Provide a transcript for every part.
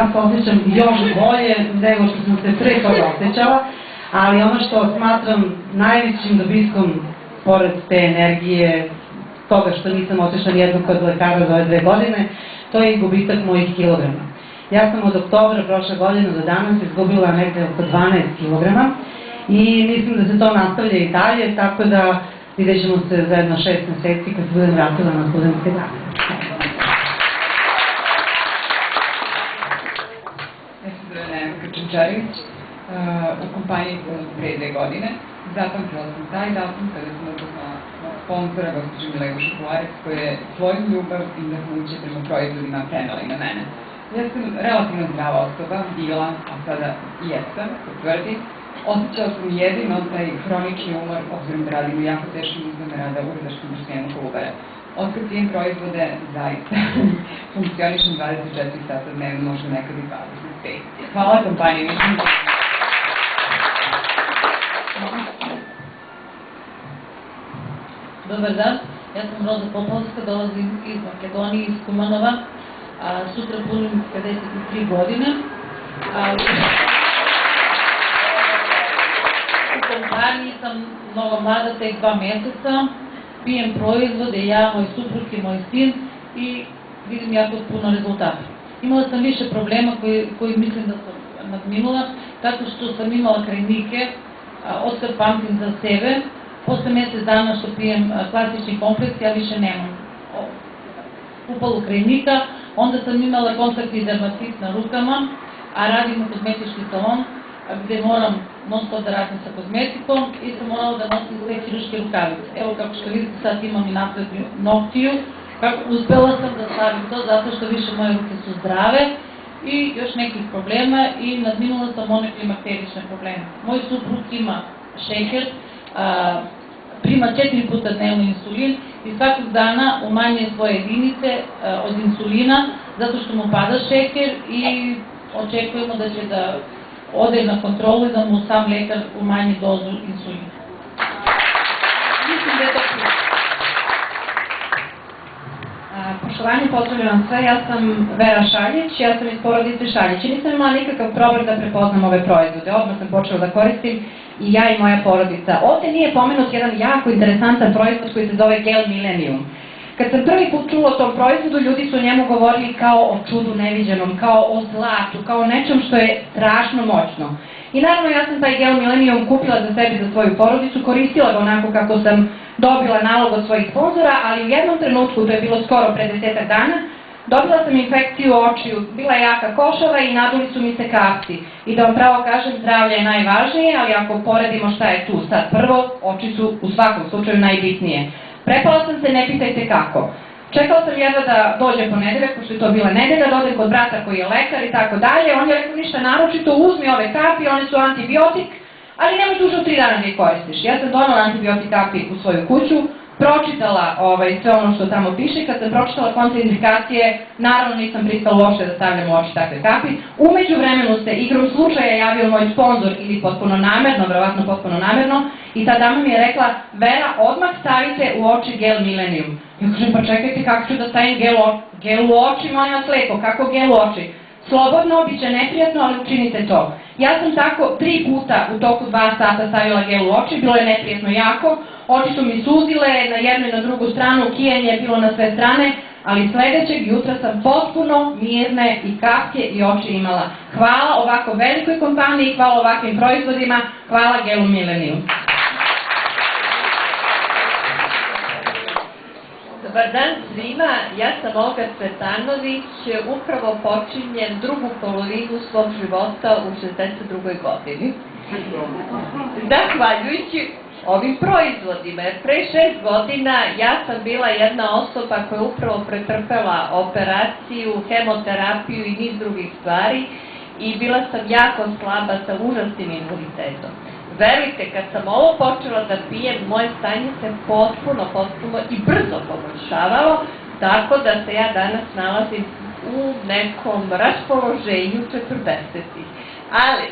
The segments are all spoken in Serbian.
ja se osjećam još bolje nego što sam se pre toga osjećala, ali ono što smatram najvećim dobitkom, pored te energije, toga što nisam otišla nijednog kod lekara za ove 2 godine, to je gubitak mojih kilograma. Ja sam od oktobra prošle godine do danas izgubila negde oko 12 kilograma i mislim da se to nastavlja i dalje, tako da vidjet ćemo se za jedno 6 meseci kad se budem vratila na studentske dane. Ja sam Dragana Krčančarević, u kompaniji sam pre 2 godine. Zapamtila sam taj datum kada sam upoznala sponzora, gospođu Milegu Šukularec, koja je svoju ljubav i nahnuće prema proizvodima prenela i na mene. Ja sam relativno zdrava osoba, bila, a sada jesam, potvrdim. Osjećala sam jedino taj hronični umor, obzirom da radim u jako teškim izgleda rada u Rudarskom društvenom Kolubare. Otkad pijem proizvode, zaista funkcionišem 24 sata dnevno, možda nekad i 25. Hvala kompaniji. Dobar dan, ja sam Roza Popovska, dolazim iz Makedonije, iz Kumanova. Sutra punim 53 godine. U kompaniji sam mnogo mlada, tek 2 meseca. Pijem proizvode, ja, moj suprug i moj sin i vidim jako puno rezultata. Imala sam više problema koji mislim da sam nadminula, tako što sam imala krajnike, otkad pamtim za sebe. Posle mesec dana što pijem klasični kompleks, ja više nemam upalu krajnika. Onda sam imala kontaktni dermatit na rukama, a radim u kozmetički salon, gde moram non stop da radim sa kozmetikom i sam morala da nosim sve hiruške rukavice. Evo kako što vidite, sad imam i naprednu noktiju. Uspela sam da stavim to zato što više moje ruke su zdrave i još nekih problema i nadminula sam one klimakterične probleme. Moj suprug ima šeker, prima 4 puta dnevno insulin i svakog dana umanjuje svoje jedinice od insulina zato što mu pada šeker i očekujemo da će da ode na kontrolu i da mu sam lekar umanji dozu insulina. Mislim da je to prije. Poštovanje, pozdravljam sve, ja sam Vera Šaljić, ja sam iz porodice Šaljić i nisam imala nikakav problem da prepoznam ove proizvode, odmah sam počela da koristim i ja i moja porodica. Ovde nije pomenut jedan jako interesantan proizvod koji se zove Gel Millennium. Kad sam prvi put čula o tom proizvodu, ljudi su o njemu govorili kao o čudu neviđenom, kao o zlatu, kao o nečem što je strašno moćno. I naravno ja sam taj Gel Millennium kupila za sebe i za svoju porodicu, koristila ga onako kako sam dobila nalog od svojih sponzora, ali u jednom trenutku, to je bilo skoro pre 10 dana, dobila sam infekciju očiju, bila je jaka košava i naduli su mi se kapci. I da vam pravo kažem, zdravlje je najvažnije, ali ako poredimo šta je tu sad prvo, oči su u svakom slučaju najbitnije. Prepala sam se, ne pitajte kako. Čekala sam jedva da dođe ponedeljak, pošto je to bila nedelja, da odem kod brata koji je lekar i tako dalje. On je rekao ništa naročito, uzmi ove kapi, one su antibiotik, ali nemoj duže od 3 dana da ih koristiš. Ja sam donala antibiotik kapi u svoju kuću, pročitala sve ono što tamo piše. Kad sam pročitala kontraindikacije, naravno nisam pristala uopšte da stavljam u oči takve kapi. Umeđu vremenu se igrom slučaja javio moj sponzor ili potpuno namerno, verovatno potpuno namerno, i ta dama mi je rekla, Vera, odmah stavite u oči Gel Millennium. Ja kažem, pa čekajte, kako ću da stavim gel u oči, molim vas lepo, kako gel u oči? Slobodno, bit će neprijatno, ali učinite to. Ja sam tako 3 puta u toku 2 sata stavila gel u oči, bilo je neprijatno jako, oči su mi suzile na jednu i na drugu stranu, kijanje je bilo na sve strane, ali sledećeg jutra sam potpuno mirne i kapke i oči imala. Hvala ovako velikoj kompaniji, hvala ovakvim proizvodima, hvala Gelu Millennium. Dobar dan svima, ja sam Olga Cvetanović, upravo počinjem drugu polovinu svog života u 62. godini. Zahvaljujući ovim proizvodima, jer pre 6 godina ja sam bila jedna osoba koja je upravo pretrpela operaciju, hemoterapiju i niz drugih stvari i bila sam jako slaba sa užasnim imunitetom. Verujte, kad sam ovo počela da pijem, moje stanje se potpuno i brzo poboljšavalo, tako da se ja danas nalazim u nekom raspoloženju 40-ih. Ali,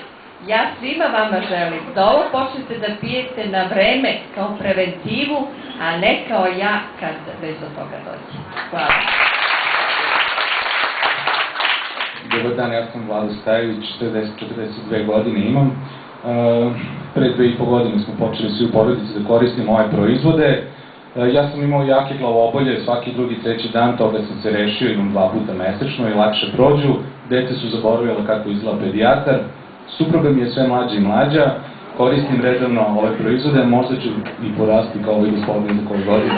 ja svima vama želim da ovo počnete da pijete na vreme kao preventivu, a ne kao ja kad već do toga dođe. Hvala. Dobar dan, ja sam Vlado Stajević, 42 godine imam. Pre 2,5 godine smo počeli svi u porodici da koristimo ove proizvode. Ja sam imao jake glavobolje, svaki drugi, treći dan, toga sam se rešio, imam 2 puta mesečno i lakše prođu. Dete su zaboravila kako izgleda pedijatar. Supruga mi je sve mlađa i mlađa, koristim redovno ove proizvode, možda ću i porasti kao ovaj gospodin za koju godinu.